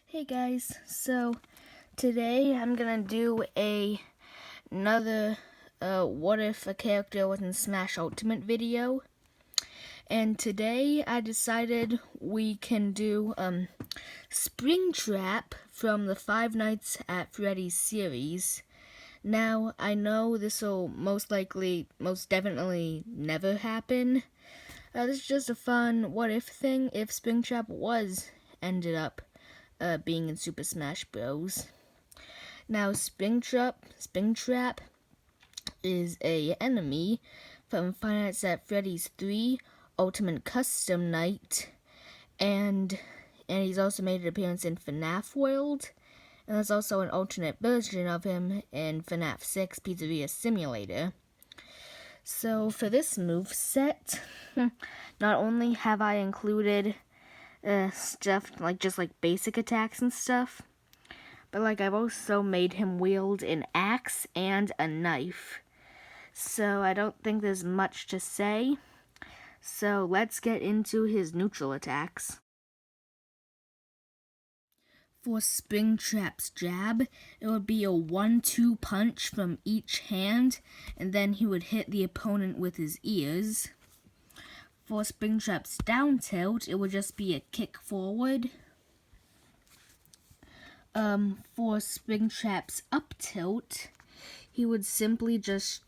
Hey guys, so today I'm gonna do another what if a character was in Smash Ultimate video. And today I decided we can do Springtrap from the Five Nights at Freddy's series. Now I know this will most definitely never happen. This is just a fun what if thing if Springtrap ended up being in Super Smash Bros. Now, Springtrap is a enemy from Five Nights at Freddy's 3 Ultimate Custom Night, and he's also made an appearance in FNAF World, and there's also an alternate version of him in FNAF 6 Pizzeria Simulator. So for this moveset, not only have I included stuff just like basic attacks and stuff, but I've also made him wield an axe and a knife. So I don't think there's much to say. So let's get into his neutral attacks. For Springtrap's jab, it would be a 1-2 punch from each hand, and then he would hit the opponent with his ears. For Springtrap's down tilt, it would just be a kick forward. For Springtrap's up tilt, he would simply just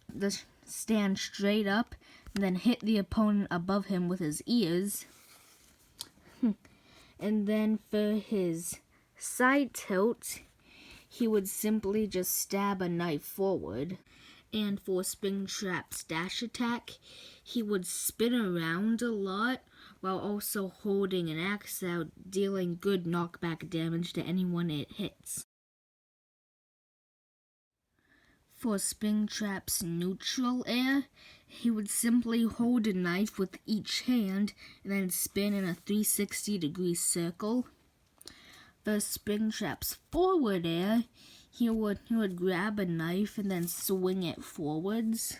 stand straight up and then hit the opponent above him with his ears. And then for his side tilt, he would simply just stab a knife forward. And for Springtrap's dash attack, he would spin around a lot while also holding an axe out, dealing good knockback damage to anyone it hits. For Springtrap's neutral air, he would simply hold a knife with each hand and then spin in a 360-degree circle. For Springtrap's forward air, he would grab a knife and then swing it forwards.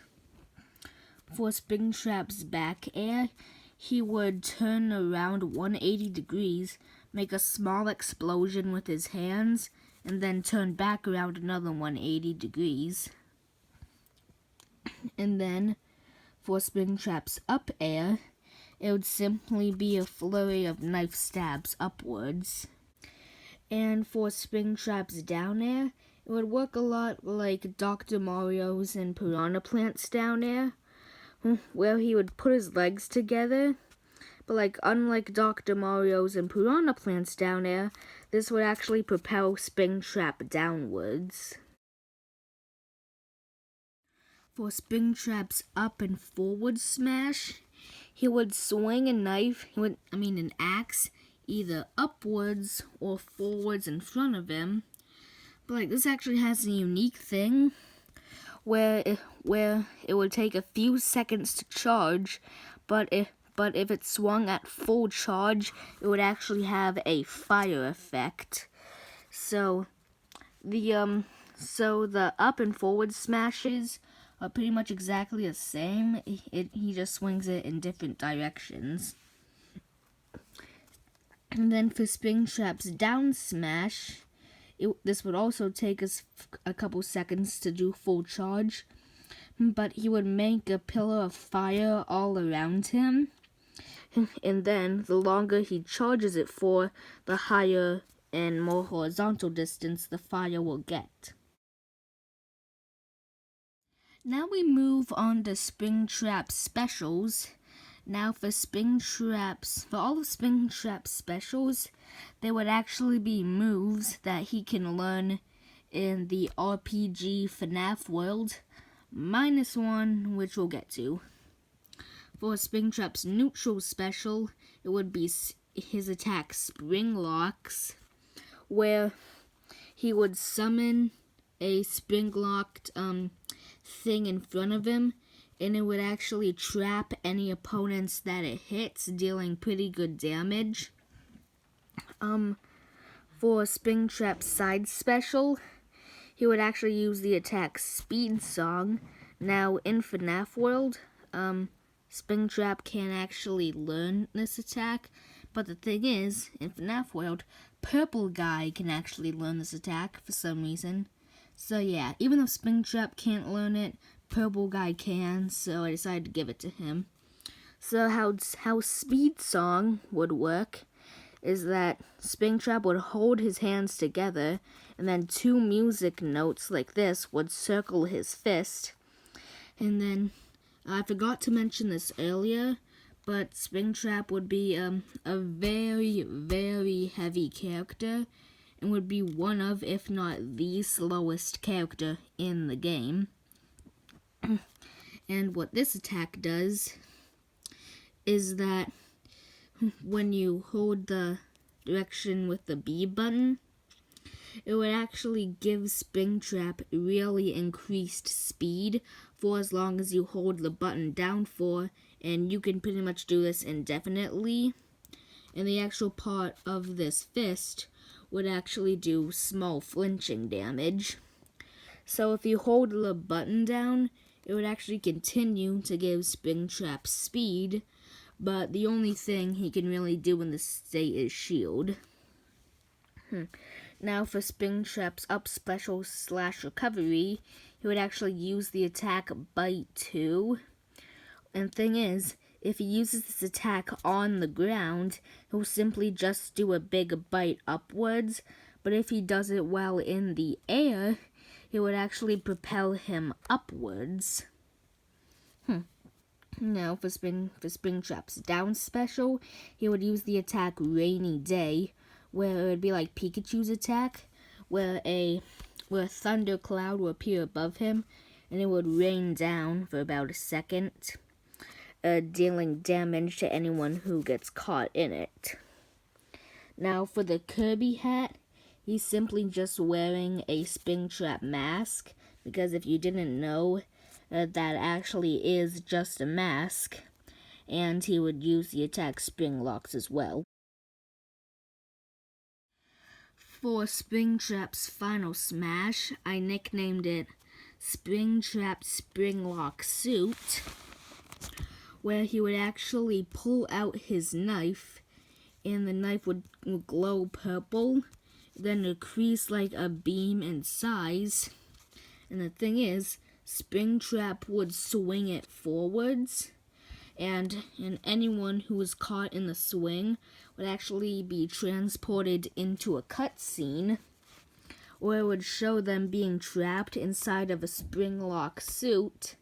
For Springtrap's back air, he would turn around 180 degrees, make a small explosion with his hands, and then turn back around another 180 degrees. And then, for Springtrap's up air, it would simply be a flurry of knife stabs upwards. And for Springtrap's down air, it would work a lot like Dr. Mario's and Piranha Plant's down air, where he would put his legs together. But unlike Dr. Mario's and Piranha Plant's down air, this would actually propel Springtrap downwards. For Springtrap's up and forward smash, he would swing a knife, an axe, either upwards or forwards in front of him. But this actually has a unique thing where it would take a few seconds to charge, but if it swung at full charge, it would actually have a fire effect. So the up and forward smashes are pretty much exactly the same. He just swings it in different directions. And then for Springtrap's down smash, this would also take us a couple seconds to do full charge, but he would make a pillar of fire all around him, and then the longer he charges it for, the higher and more horizontal distance the fire will get. Now we move on to Springtrap specials. Now for all of Springtrap's specials, there would actually be moves that he can learn in the RPG FNAF world, -1, which we'll get to. For Springtrap's neutral special, it would be his attack Spring Locks, where he would summon a spring-locked thing in front of him, and it would actually trap any opponents that it hits, dealing pretty good damage. For Springtrap's side special, he would actually use the attack Speed Song. Now, in FNAF World, Springtrap can't actually learn this attack, but the thing is, in FNAF World, purple guy can actually learn this attack for some reason. So yeah, even though Springtrap can't learn it, purple guy can, so I decided to give it to him. So how Speed Song would work is that Springtrap would hold his hands together, and then 2 music notes like this would circle his fist. And then, I forgot to mention this earlier, but Springtrap would be a very, very heavy character, and would be one of, if not the slowest character in the game. And what this attack does is that when you hold the direction with the B button, it would actually give Springtrap really increased speed for as long as you hold the button down for, and you can pretty much do this indefinitely. And the actual part of this fist would actually do small flinching damage. So if you hold the button down, it would actually continue to give Springtrap speed, but the only thing he can really do in this state is shield. Now for Springtrap's up special / recovery, he would actually use the attack Bite 2. And thing is, if he uses this attack on the ground, he'll simply just do a big bite upwards, but if he does it while in the air, it would actually propel him upwards. Now for Springtrap's down special, he would use the attack Rainy Day, where it would be like Pikachu's attack, where a thundercloud would appear above him, and it would rain down for about a second, dealing damage to anyone who gets caught in it. Now for the Kirby hat, he's simply just wearing a Springtrap mask, because if you didn't know, that actually is just a mask, and he would use the attack Spring Locks as well. For Springtrap's final smash, I nicknamed it Springtrap Springlock Suit, where he would actually pull out his knife, and the knife would glow purple, then increase like a beam in size, and the thing is, Springtrap would swing it forwards, and anyone who was caught in the swing would actually be transported into a cutscene, where it would show them being trapped inside of a Springlock suit,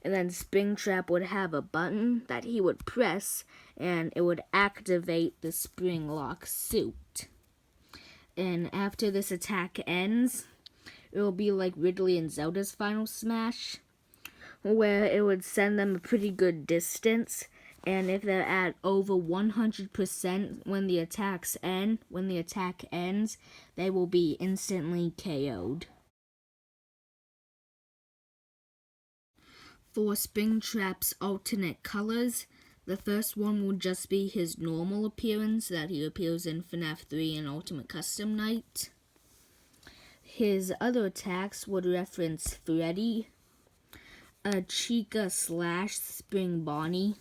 and then Springtrap would have a button that he would press, and it would activate the Springlock suit. And after this attack ends, it will be like Ridley and Zelda's final smash, where it would send them a pretty good distance, and if they're at over 100% when the attack ends, they will be instantly KO'd. For Springtrap's alternate colors, the first one will just be his normal appearance that he appears in FNAF 3 and Ultimate Custom Night. His other attacks would reference Freddy, Chica / Spring Bonnie,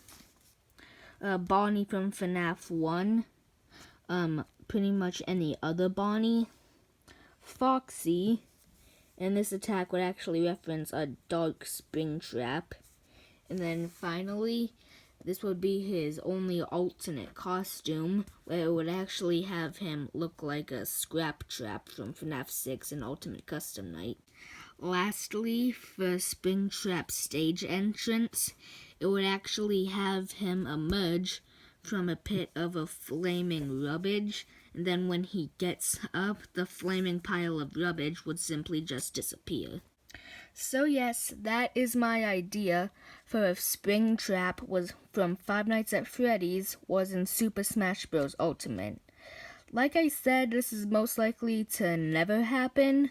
Bonnie from FNAF 1, pretty much any other Bonnie, Foxy, and this attack would actually reference a Dark Springtrap. And then finally, this would be his only alternate costume, where it would actually have him look like a Scrap Trap from FNAF 6 and Ultimate Custom Night. Lastly, for Springtrap's stage entrance, it would actually have him emerge from a pit of a flaming rubbish, and then when he gets up, the flaming pile of rubbish would simply just disappear. So yes, that is my idea for if Springtrap was from Five Nights at Freddy's was in Super Smash Bros. Ultimate. Like I said, this is most likely to never happen.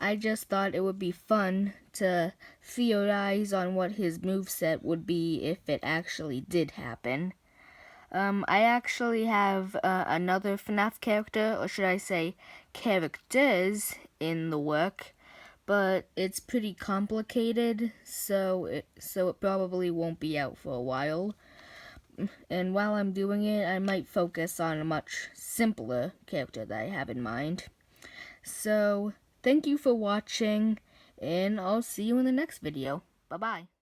I just thought it would be fun to theorize on what his moveset would be if it actually did happen. I actually have another FNAF character, or should I say characters, in the work, but it's pretty complicated, so it probably won't be out for a while. and while I'm doing it, I might focus on a much simpler character that I have in mind. So, thank you for watching, and I'll see you in the next video. Bye-bye.